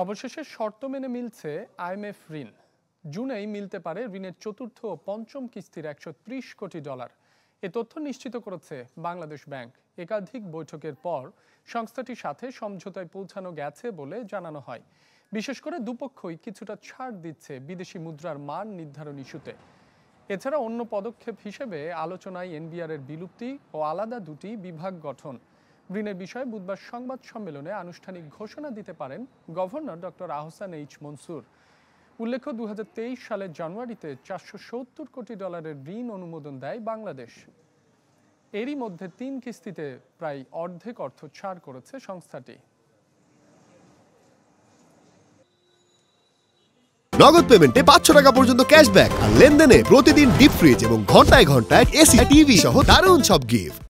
অবশেষে শর্ত মেনে মিলছে আইএমএফ ঋণ। জুনেই মিলতে পারে ঋণের চতুর্থ ও পঞ্চম কিস্তির $130 কোটি। এ তথ্য নিশ্চিত করেছে বাংলাদেশ ব্যাংক। একাধিক বৈঠকের পর সংস্থাটির সাথে সমঝোতায় পৌঁছানো গেছে বলে জানানো হয়। বিশেষ করে দুপক্ষই কিছুটা ছাড় দিচ্ছে বিদেশি মুদ্রার মান নির্ধারণ ইস্যুতে। এছাড়া অন্য পদক্ষেপ হিসেবে আলোচনায় এনবিআর এর বিলুপ্তি ও আলাদা দুটি বিভাগ গঠন। ঋণের বিষয়ে বুধবার সংবাদ সম্মেলনে আনুষ্ঠানিক ঘোষণা দিতে পারেন governor doctor Ahsan H Mansur. উল্লেখ্য, 2023 সালের জানুয়ারিতে $470 কোটি ঋণ অনুমোদন দেয় বাংলাদেশ। এরই মধ্যে 3 কিস্তিতে প্রায় অর্ধেক অর্থ ছাড় করেছে সংস্থাটি। নগদ পেমেন্টে 500 টাকা পর্যন্ত ক্যাশব্যাক আর লেনদেনে প্রতিদিন ডিপ ফ্রিজ এবং ঘন্টায় ঘন্টায় এসি টিভি সহ দারুণ সব গিফট।